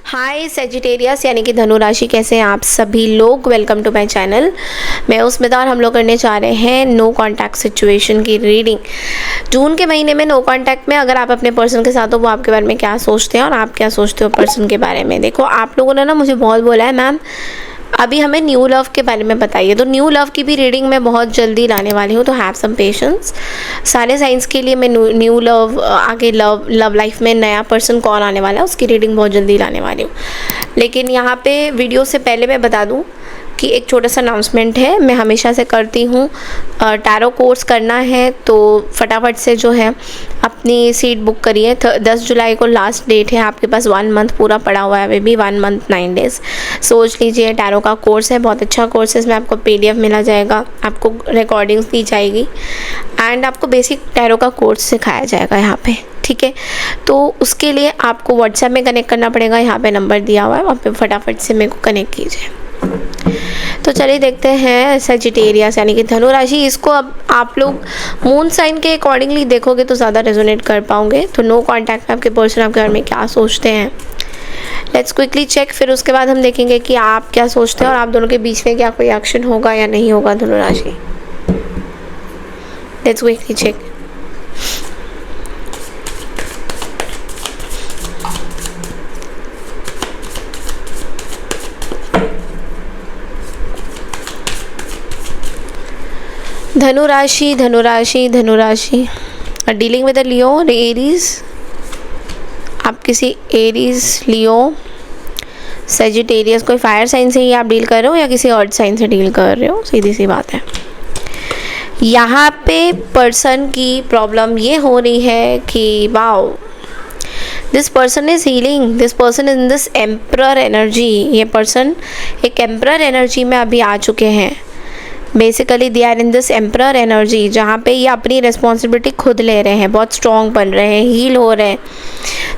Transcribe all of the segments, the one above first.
हाय Sagittarius यानी कि धनु राशि, कैसे हैं आप सभी लोग। Welcome to my channel. मैं उसमें और हम लोग करने जा रहे हैं नो कांटेक्ट सिचुएशन की रीडिंग। जून के महीने में नो कांटेक्ट में अगर आप अपने पर्सन के साथ हो, वो आपके बारे में क्या सोचते हैं और आप क्या सोचते हो पर्सन के बारे में। देखो, आप लोगों ने ना मुझे बहुत बोला है, मैम अभी हमें न्यू लव के बारे में बताइए। तो न्यू लव की भी रीडिंग मैं बहुत जल्दी लाने वाली हूँ, तो हैव सम पेशेंस। सारे साइंस के लिए मैं न्यू लव, आगे लव लाइफ में नया पर्सन कौन आने वाला है उसकी रीडिंग बहुत जल्दी लाने वाली हूँ। लेकिन यहाँ पे वीडियो से पहले मैं बता दूँ कि एक छोटा सा अनाउंसमेंट है, मैं हमेशा से करती हूँ। टैरो कोर्स करना है तो फटाफट से जो है अपनी सीट बुक करिए। 10 जुलाई को लास्ट डेट है, आपके पास 1 मंथ पूरा पड़ा हुआ है, अभी भी 1 मंथ 9 डेज़। सोच लीजिए, टैरो का कोर्स है, बहुत अच्छा कोर्स है। इसमें आपको PDF मिला जाएगा, आपको रिकॉर्डिंग्स दी जाएगी एंड आपको बेसिक टैरो का कोर्स सिखाया जाएगा यहाँ पे, ठीक है। तो उसके लिए आपको व्हाट्सएप में कनेक्ट करना पड़ेगा, यहाँ पे नंबर दिया हुआ है, वहाँ पे फटाफट से मेरे को कनेक्ट कीजिए। तो चलिए देखते हैं सेजिटेरियस यानी कि धनु राशि। इसको अब आप लोग मून साइन के अकॉर्डिंगली देखोगे तो ज़्यादा रेजोनेट कर पाओगे। तो नो कांटेक्ट में आपके पर्सन आपके बारे में क्या सोचते हैं, लेट्स क्विकली चेक। फिर उसके बाद हम देखेंगे कि आप क्या सोचते हैं और आप दोनों के बीच में क्या कोई एक्शन होगा या नहीं होगा। धनु राशि, लेट्स क्विकली चेक। धनु राशि, धनु राशि, धनु राशि डीलिंग विद लियो, एरीज। आप किसी एरीज, लियो, सेजिटेरियस, कोई फायर साइन से ही आप डील कर रहे हो या किसी अर्थ साइन से डील कर रहे हो, सीधी सी बात है। यहाँ पे पर्सन की प्रॉब्लम ये हो रही है कि wow, this person is healing, this person in this emperor energy. ये पर्सन एक एम्परर एनर्जी में अभी आ चुके हैं। Basically they are in this emperor energy, जहाँ पे ये अपनी रिस्पॉन्सिबिलिटी खुद ले रहे हैं, बहुत स्ट्रॉन्ग बन रहे हैं, हील हो रहे हैं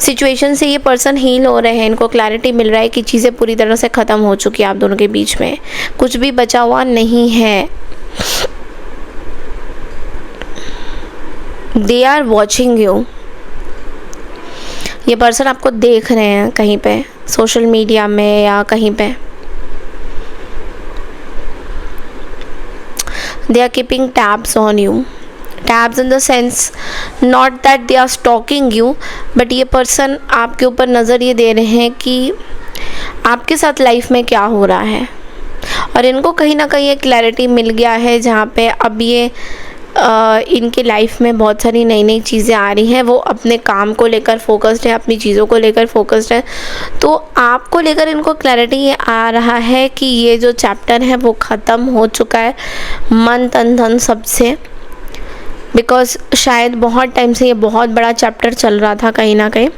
सिचुएशन से। ये पर्सन हील हो रहे हैं, इनको क्लैरिटी मिल रहा है कि चीज़ें पूरी तरह से ख़त्म हो चुकी है आप दोनों के बीच में, कुछ भी बचा हुआ नहीं है। They are watching you. ये पर्सन आपको देख रहे हैं कहीं पे, सोशल मीडिया में या कहीं पे। They are keeping tabs on you. Tabs in the sense not that they are stalking you, but ये पर्सन आपके ऊपर नज़र ये दे रहे हैं कि आपके साथ लाइफ में क्या हो रहा है। और इनको कहीं ना कहीं एक क्लैरिटी मिल गया है, जहाँ पे अब ये इनकी लाइफ में बहुत सारी नई नई चीज़ें आ रही हैं। वो अपने काम को लेकर फोकस्ड है, अपनी चीज़ों को लेकर फोकस्ड है। तो आपको लेकर इनको क्लैरिटी ये आ रहा है कि ये जो चैप्टर है वो ख़त्म हो चुका है, मन तन धन सबसे। बिकॉज शायद बहुत टाइम से ये बहुत बड़ा चैप्टर चल रहा था कहीं ना कहीं,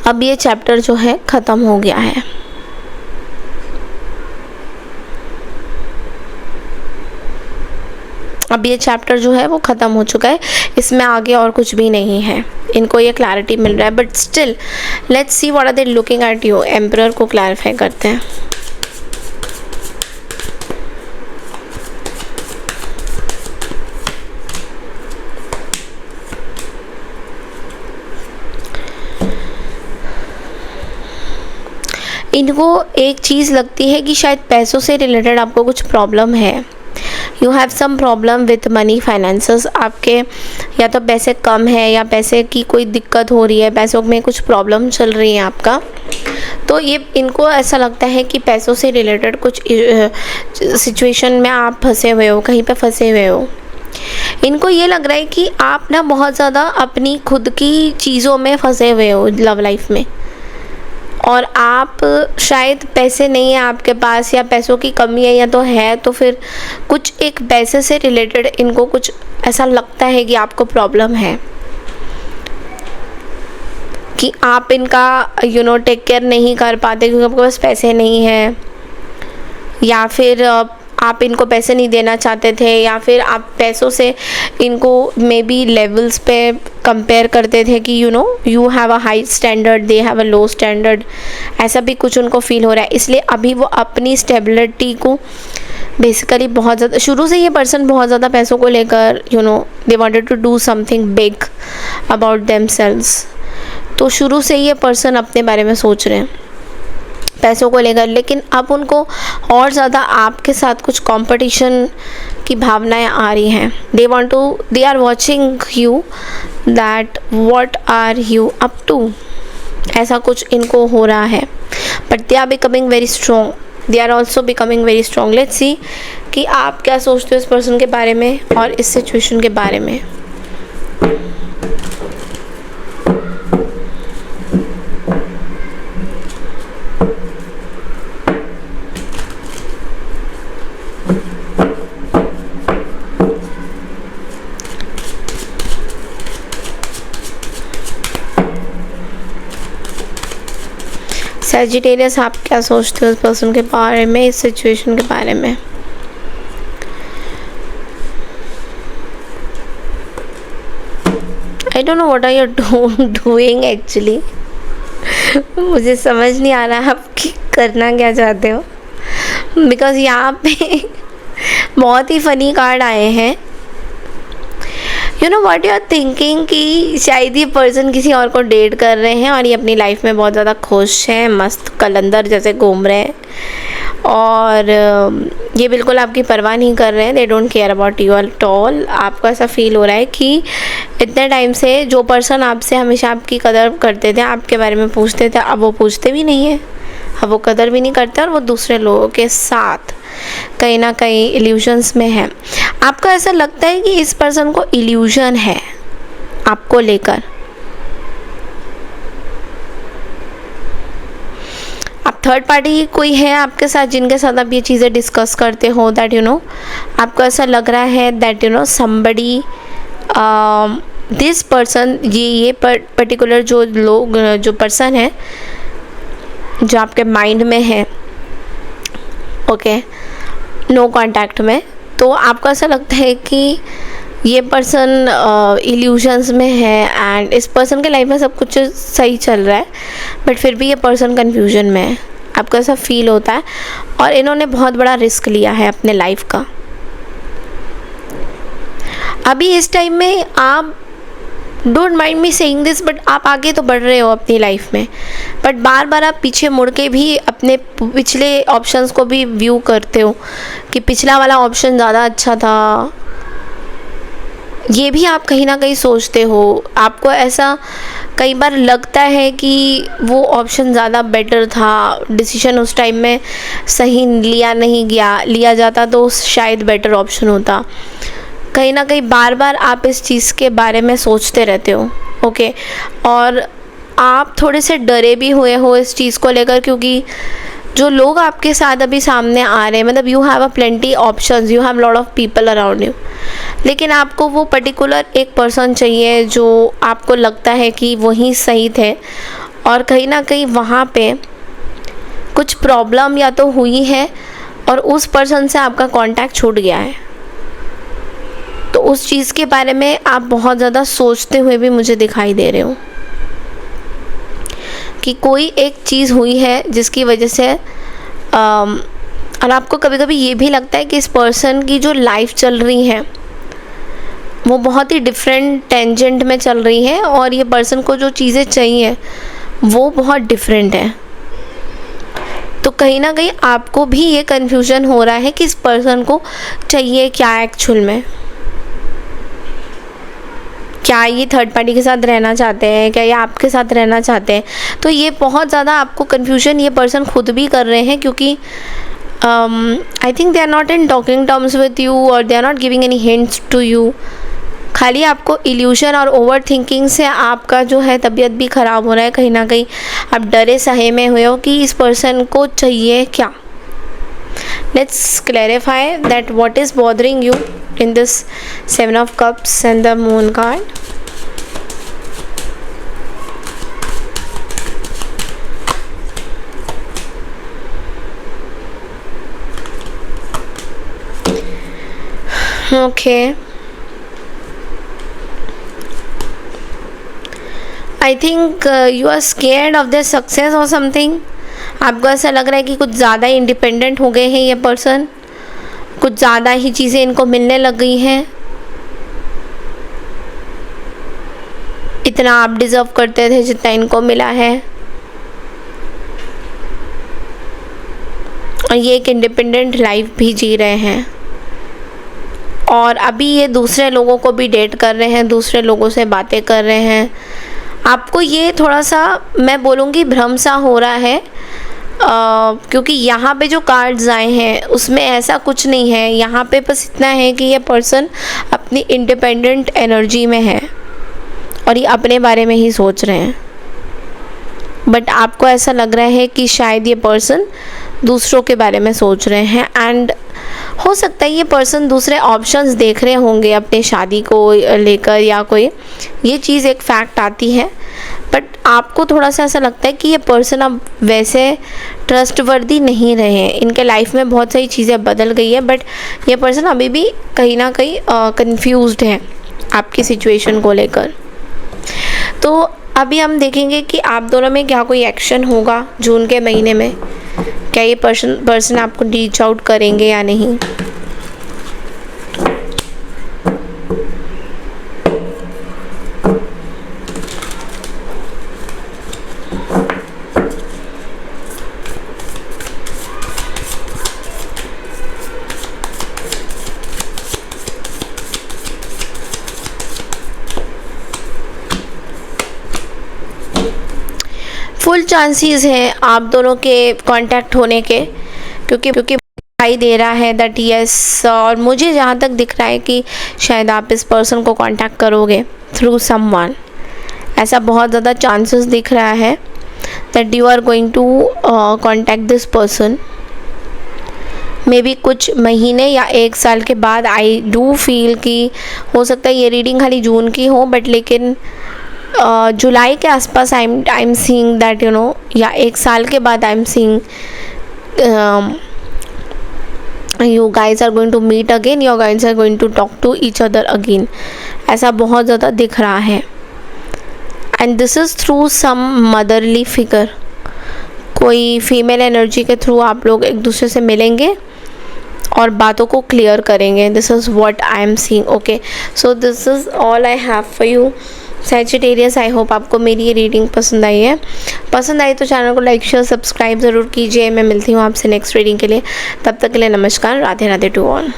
अब ये चैप्टर जो है ख़त्म हो गया है। अब ये चैप्टर जो है वो ख़त्म हो चुका है, इसमें आगे और कुछ भी नहीं है। इनको ये क्लैरिटी मिल रहा है, but still let's see what are they looking at you. Emperor को क्लैरिफाई करते हैं। इनको एक चीज़ लगती है कि शायद पैसों से रिलेटेड आपको कुछ प्रॉब्लम है। You have some problem with money finances. आपके या तो पैसे कम है या पैसे की कोई दिक्कत हो रही है, पैसों में कुछ प्रॉब्लम चल रही है आपका। तो ये इनको ऐसा लगता है कि पैसों से रिलेटेड कुछ सिचुएशन में आप फंसे हुए हो, कहीं पे फंसे हुए हो। इनको ये लग रहा है कि आप ना बहुत ज़्यादा अपनी खुद की चीज़ों में फंसे हुए हो लव लाइफ में, और आप शायद पैसे नहीं है आपके पास या पैसों की कमी है, या तो है तो फिर कुछ एक पैसे से रिलेटेड इनको कुछ ऐसा लगता है कि आपको प्रॉब्लम है कि आप इनका टेक केयर नहीं कर पाते क्योंकि आपके पास पैसे नहीं है, या फिर आप इनको पैसे नहीं देना चाहते थे, या फिर आप पैसों से इनको मे बी लेवल्स पे कंपेयर करते थे कि you have a high standard, they have a low standard. ऐसा भी कुछ उनको फील हो रहा है, इसलिए अभी वो अपनी स्टेबिलिटी को बेसिकली बहुत ज़्यादा, शुरू से ये पर्सन बहुत ज़्यादा पैसों को लेकर they wanted to do something big about themselves. तो शुरू से ये पर्सन अपने बारे में सोच रहे हैं पैसों को लेकर, लेकिन अब उनको और ज़्यादा आपके साथ कुछ कंपटीशन की भावनाएं आ रही हैं. They are watching you that what are you up to, ऐसा कुछ इनको हो रहा है. But they are becoming very strong, they are also becoming very strong. Let's see कि आप क्या सोचते हो इस पर्सन के बारे में और इस सिचुएशन के बारे में. सैजिटेरियस, आप क्या सोचते हो इस पर्सन के बारे में, इस सिचुएशन के बारे में. I don't know what are you doing actually. मुझे समझ नहीं आ रहा आप करना क्या चाहते हो, बिकॉज यहाँ पे बहुत ही फनी कार्ड आए हैं. You know what you are thinking कि शायद ये पर्सन किसी और को डेट कर रहे हैं और ये अपनी लाइफ में बहुत ज़्यादा खुश हैं, मस्त कलंदर जैसे घूम रहे हैं, और ये बिल्कुल आपकी परवाह नहीं कर रहे हैं. They don't care about you at all. आपको ऐसा फील हो रहा है कि इतने टाइम से जो पर्सन आपसे हमेशा आपकी कदर करते थे, आपके बारे में पूछते थे, अब वो पूछते भी नहीं है, अब वो कदर भी नहीं करते, और वो दूसरे लोगों के साथ कहीं ना कहीं इल्यूजन्स में है. आपको ऐसा लगता है कि इस पर्सन को इल्यूजन है आपको लेकर. अब थर्ड पार्टी कोई है आपके साथ जिनके साथ आप ये चीज़ें डिस्कस करते हो, दैट यू नो आपको ऐसा लग रहा है that you know somebody this person, ये पर्टिकुलर जो पर्सन है जो आपके माइंड में है, ओके, नो कांटेक्ट में, तो आपको ऐसा लगता है कि ये पर्सन इल्यूजन्स में है एंड इस पर्सन के लाइफ में सब कुछ सही चल रहा है, बट फिर भी ये पर्सन कन्फ्यूजन में है. आपको ऐसा फील होता है, और इन्होंने बहुत बड़ा रिस्क लिया है अपने लाइफ का. अभी इस टाइम में आप don't mind me saying this, but आप आगे तो बढ़ रहे हो अपनी लाइफ में, बट बार बार आप पीछे मुड़ के भी अपने पिछले ऑप्शंस को भी व्यू करते हो कि पिछला वाला ऑप्शन ज़्यादा अच्छा था. ये भी आप कहीं ना कहीं सोचते हो. आपको ऐसा कई बार लगता है कि वो ऑप्शन ज़्यादा बेटर था, डिसीजन उस टाइम में सही लिया जाता तो शायद बेटर ऑप्शन होता. कहीं ना कहीं बार बार आप इस चीज़ के बारे में सोचते रहते हो, ओके, और आप थोड़े से डरे भी हुए हो इस चीज़ को लेकर, क्योंकि जो लोग आपके साथ अभी सामने आ रहे हैं, मतलब you have a plenty options, you have lot of people around you, लेकिन आपको वो पर्टिकुलर एक पर्सन चाहिए जो आपको लगता है कि वही सही थे, और कहीं ना कहीं वहाँ पे कुछ प्रॉब्लम या तो हुई है और उस पर्सन से आपका कांटेक्ट छूट गया है. तो उस चीज़ के बारे में आप बहुत ज़्यादा सोचते हुए भी मुझे दिखाई दे रहे हो कि कोई एक चीज़ हुई है जिसकी वजह से और आपको कभी कभी ये भी लगता है कि इस पर्सन की जो लाइफ चल रही है वो बहुत ही डिफरेंट टेंजेंट में चल रही है, और ये पर्सन को जो चीज़ें चाहिए वो बहुत डिफरेंट है. तो कहीं ना कहीं आपको भी ये कन्फ्यूज़न हो रहा है कि इस पर्सन को चाहिए क्या एक्चुअल में. क्या ये थर्ड पार्टी के साथ रहना चाहते हैं, क्या ये आपके साथ रहना चाहते हैं. तो ये बहुत ज़्यादा आपको कन्फ्यूजन ये पर्सन खुद भी कर रहे हैं, क्योंकि I think they are not in talking terms with you, और they are not giving any hints to you. खाली आपको इल्यूशन और ओवर थिंकिंग से आपका जो है तबीयत भी ख़राब हो रहा है. कहीं ना कहीं आप डरे सहे में हुए हो कि इस पर्सन को चाहिए क्या. Let's clarify that what is bothering you in this Seven of Cups and the Moon card. Okay, I think you are scared of their success or something. आपको ऐसा लग रहा है कि कुछ ज़्यादा इंडिपेंडेंट हो गए हैं ये पर्सन, कुछ ज़्यादा ही चीज़ें इनको मिलने लग गई हैं. इतना आप डिज़र्व करते थे जितना इनको मिला है, और ये एक इंडिपेंडेंट लाइफ भी जी रहे हैं, और अभी ये दूसरे लोगों को भी डेट कर रहे हैं, दूसरे लोगों से बातें कर रहे हैं। आपको ये थोड़ा सा मैं बोलूँगी भ्रम सा हो रहा है, क्योंकि यहाँ पे जो कार्ड्स आए हैं उसमें ऐसा कुछ नहीं है। यहाँ पे बस इतना है कि ये पर्सन अपनी इंडिपेंडेंट एनर्जी में है और ये अपने बारे में ही सोच रहे हैं, बट आपको ऐसा लग रहा है कि शायद ये पर्सन दूसरों के बारे में सोच रहे हैं, एंड हो सकता है ये पर्सन दूसरे ऑप्शंस देख रहे होंगे अपने शादी को लेकर, या कोई ये चीज़ एक फैक्ट आती है। बट आपको थोड़ा सा ऐसा लगता है कि ये पर्सन अब वैसे ट्रस्टवर्दी नहीं रहे हैं, इनके लाइफ में बहुत सारी चीज़ें बदल गई है, बट ये पर्सन अभी भी कहीं ना कहीं कंफ्यूज्ड है आपकी सिचुएशन को लेकर। तो अभी हम देखेंगे कि आप दोनों में क्या कोई एक्शन होगा जून के महीने में, क्या ये पर्सन आपको रीच आउट करेंगे या नहीं। फुल चांसेस हैं आप दोनों के कांटेक्ट होने के, क्योंकि दिखाई दे रहा है दैट यस, और मुझे जहाँ तक दिख रहा है कि शायद आप इस पर्सन को कांटेक्ट करोगे थ्रू समवन। ऐसा बहुत ज़्यादा चांसेस दिख रहा है that you are going to contact this person, may be कुछ महीने या 1 साल के बाद। आई डू फील कि हो सकता है ये रीडिंग खाली जून की हो, बट लेकिन जुलाई के आसपास I am seeing that you know, या 1 साल के बाद I am seeing you guys are going to meet again, you guys are going to talk to each other again। ऐसा बहुत ज़्यादा दिख रहा है, and this is through some motherly figure। कोई फीमेल एनर्जी के थ्रू आप लोग एक दूसरे से मिलेंगे और बातों को क्लियर करेंगे। This is what I am seeing. Okay, so this is all I have for you Sagittarius. I hope आपको मेरी ये रीडिंग पसंद आई है। पसंद आई तो चैनल को लाइक शेयर सब्सक्राइब ज़रूर कीजिए। मैं मिलती हूँ आपसे नेक्स्ट रीडिंग के लिए, तब तक के लिए नमस्कार, राधे राधे टू ऑल।